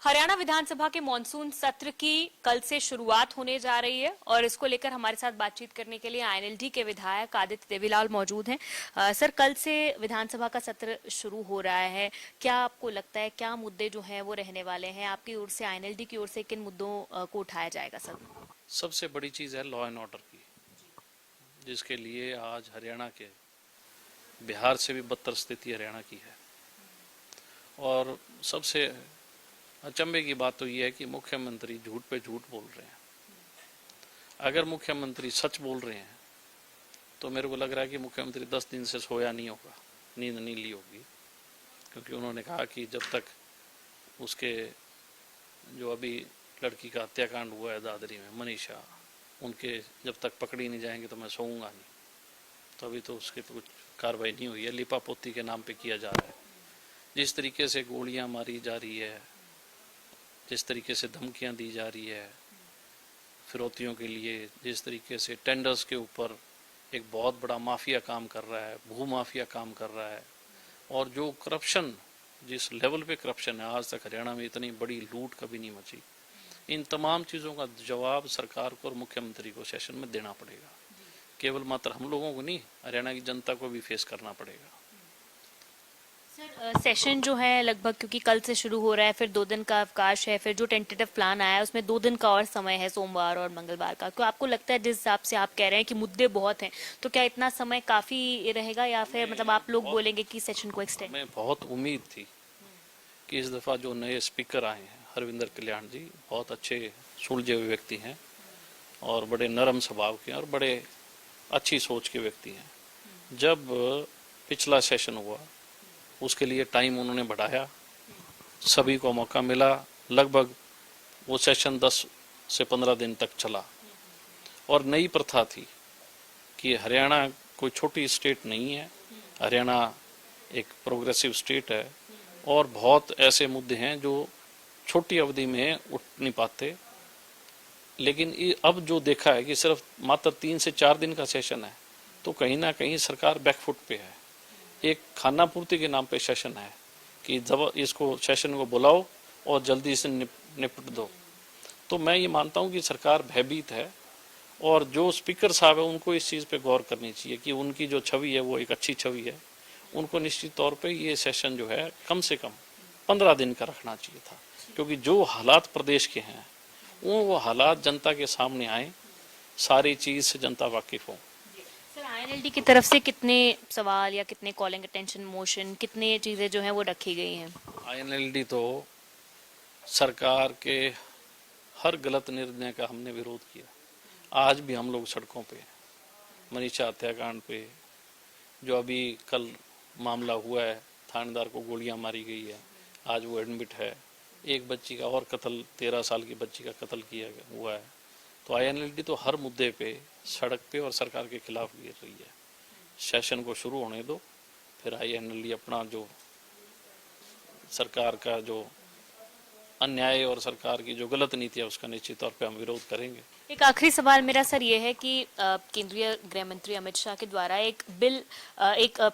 हरियाणा विधानसभा के मॉनसून सत्र की कल से शुरुआत होने जा रही है और इसको लेकर हमारे साथ बातचीत करने के लिए आईएनएलडी के विधायक आदित्य देवीलाल मौजूद हैं। सर, कल से विधानसभा का सत्र शुरू हो रहा है। क्या आपको लगता है क्या मुद्दे जो हैं वो रहने वाले हैं? आपकी ओर से, आईएनएलडी की ओर से किन मुद्दों को उठाया जाएगा सर? सबसे बड़ी चीज़ है लॉ एंड ऑर्डर की, जिसके लिए आज हरियाणा के बिहार से भी बदतर स्थिति हरियाणा की है। और सबसे अचंभे की बात तो यह है कि मुख्यमंत्री झूठ पे झूठ बोल रहे हैं। अगर मुख्यमंत्री सच बोल रहे हैं तो मेरे को लग रहा है कि मुख्यमंत्री 10 दिन से सोया नहीं होगा, नींद नहीं ली होगी, क्योंकि उन्होंने कहा कि जब तक उसके जो अभी लड़की का हत्याकांड हुआ है दादरी में, मनीषा, उनके जब तक पकड़ी नहीं जाएंगे तो मैं सोऊंगा नहीं। तो अभी तो उसकी तो कुछ कार्रवाई नहीं हुई है, लिपापोती के नाम पे किया जा रहा है। जिस तरीके से गोलियां मारी जा रही है, जिस तरीके से धमकियां दी जा रही है फिरौतियों के लिए, जिस तरीके से टेंडर्स के ऊपर एक बहुत बड़ा माफिया काम कर रहा है, भू माफिया काम कर रहा है, और जो करप्शन, जिस लेवल पे करप्शन है, आज तक हरियाणा में इतनी बड़ी लूट कभी नहीं मची। इन तमाम चीज़ों का जवाब सरकार को और मुख्यमंत्री को सेशन में देना पड़ेगा। केवल मात्र हम लोगों को नहीं, हरियाणा की जनता को भी फेस करना पड़ेगा। सर, सेशन जो है लगभग, क्योंकि कल से शुरू हो रहा है, फिर 2 दिन का अवकाश है, फिर जो टेंटेटिव प्लान आया है उसमें 2 दिन का और समय है, सोमवार और मंगलवार का। तो आपको लगता है, जिस हिसाब से आप कह रहे हैं कि मुद्दे बहुत हैं, तो क्या इतना समय काफी रहेगा या फिर मतलब आप लोग बोलेंगे कि सेशन को एक्सटेंड? हमें बहुत उम्मीद थी कि इस दफ़ा जो नए स्पीकर आए हैं, हरविंदर कल्याण जी, बहुत अच्छे सुलझे हुए व्यक्ति हैं और बड़े नरम स्वभाव के और बड़े अच्छी सोच के व्यक्ति हैं। जब पिछला सेशन हुआ उसके लिए टाइम उन्होंने बढ़ाया, सभी को मौका मिला, लगभग वो सेशन 10 से 15 दिन तक चला। और नई प्रथा थी कि हरियाणा कोई छोटी स्टेट नहीं है, हरियाणा एक प्रोग्रेसिव स्टेट है और बहुत ऐसे मुद्दे हैं जो छोटी अवधि में उठ नहीं पाते। लेकिन अब जो देखा है कि सिर्फ मात्र 3 से 4 दिन का सेशन है, तो कहीं ना कहीं सरकार बैकफुट पे है। एक खाना पूर्ति के नाम पे सेशन है कि जब इसको सेशन को बुलाओ और जल्दी से निपट दो। तो मैं ये मानता हूँ कि सरकार भयभीत है और जो स्पीकर साहब है उनको इस चीज़ पे गौर करनी चाहिए कि उनकी जो छवि है वो एक अच्छी छवि है। उनको निश्चित तौर पे ये सेशन जो है कम से कम 15 दिन का रखना चाहिए था, क्योंकि जो हालात प्रदेश के हैं वो हालात जनता के सामने आए, सारी चीज़ से जनता वाकिफ हो। सर, आईएनएलडी की तरफ से कितने सवाल या कितने कॉलिंग अटेंशन मोशन, कितने चीजें जो हैं वो रखी गई हैं? आईएनएलडी तो सरकार के हर गलत निर्णय का हमने विरोध किया। आज भी हम लोग सड़कों पे, मनीषा हत्याकांड पे, जो अभी कल मामला हुआ है, थानेदार को गोलियां मारी गई है, आज वो एडमिट है। एक बच्ची का और कत्ल, 13 साल की बच्ची का कत्ल किया हुआ है। तो आईएनएलडी तो हर मुद्दे पे सड़क पे और सरकार के खिलाफ गिर रही है। सेशन को शुरू होने दो, फिर आईएनएलडी अपना जो सरकार का जो अन्याय और सरकार की जो गलत नीति है उसका निश्चित तौर पे हम विरोध करेंगे। एक आखिरी सवाल मेरा सर ये है कि केंद्रीय गृह मंत्री अमित शाह के द्वारा एक बिल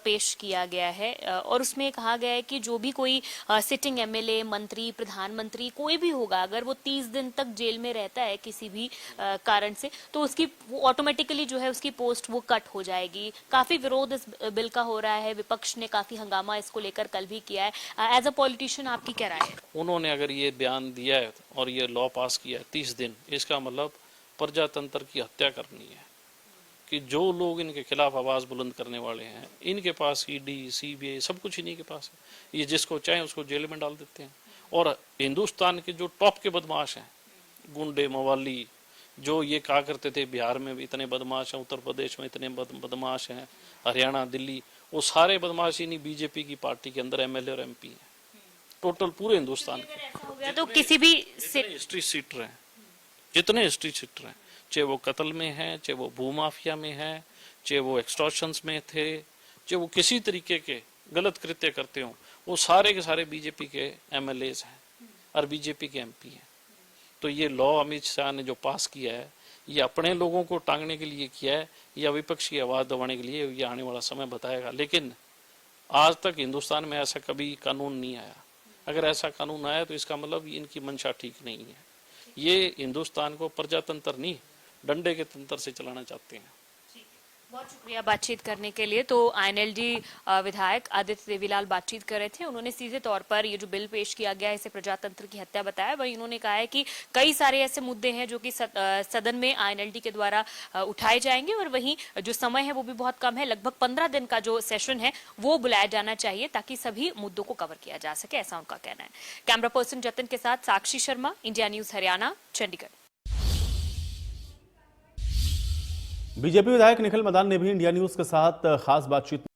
पेश किया गया है और उसमें कहा गया है कि जो भी कोई सिटिंग एमएलए, मंत्री, प्रधानमंत्री कोई भी होगा, अगर वो 30 दिन तक जेल में रहता है किसी भी कारण से, तो उसकी वो ऑटोमेटिकली जो है उसकी पोस्ट वो कट हो जाएगी। काफी विरोध इस बिल का हो रहा है, विपक्ष ने काफी हंगामा इसको लेकर कल भी किया है। एज अ पॉलिटिशियन आपकी क्या राय है? उन्होंने अगर ये बयान दिया है और ये लॉ पास किया है 30 दिन, इसका मतलब प्रजातंत्र की हत्या करनी है कि जो लोग इनके खिलाफ आवाज बुलंद करने वाले हैं, इनके पास ईडी, सीबीआई सब कुछ इन्हीं के पास है। ये जिसको चाहे उसको जेल में डाल देते हैं। और हिंदुस्तान के जो टॉप के बदमाश हैं, गुंडे, मवाली, जो ये कहा करते थे बिहार में भी इतने बदमाश हैं, उत्तर प्रदेश में इतने बदमाश हैं, हरियाणा, दिल्ली, वो सारे बदमाश इन्हीं बीजेपी की पार्टी के अंदर एमएलए और एमपी हैं, टोटल पूरे हिंदुस्तान के। तो किसी भी हिस्ट्री सीटर हैं, जितने हिस्ट्री सीटर हैं, चाहे वो कत्ल में है, चाहे वो भूमाफिया में है, चाहे वो एक्सटॉर्शंस में थे, चाहे वो किसी तरीके के गलत कृत्य करते हो, वो सारे के सारे बीजेपी के एमएलएज हैं और बीजेपी के एमपी हैं। तो ये लॉ अमित शाह ने जो पास किया है, ये अपने लोगों को टांगने के लिए किया है या विपक्ष की आवाज दबाने के लिए, ये आने वाला समय बताएगा। लेकिन आज तक हिंदुस्तान में ऐसा कभी कानून नहीं आया। अगर ऐसा कानून आया तो इसका मतलब इनकी मंशा ठीक नहीं है। ये हिंदुस्तान को प्रजातंत्र नहीं, डंडे के तंत्र से चलाना चाहते हैं। बहुत शुक्रिया बातचीत करने के लिए। तो आईएनएलडी विधायक आदित्य देवीलाल बातचीत कर रहे थे। उन्होंने सीधे तौर पर ये जो बिल पेश किया गया है इसे प्रजातंत्र की हत्या बताया। वहीं उन्होंने कहा है कि कई सारे ऐसे मुद्दे हैं जो कि सदन में आईएनएलडी के द्वारा उठाए जाएंगे और वहीं जो समय है वो भी बहुत कम है। लगभग 15 दिन का जो सेशन है वो बुलाया जाना चाहिए ताकि सभी मुद्दों को कवर किया जा सके, ऐसा उनका कहना है। कैमरा पर्सन जतिन के साथ Sakshi Sharma, India News Haryana, Chandigarh. BJP विधायक निखिल मदान ने भी इंडिया न्यूज के साथ खास बातचीत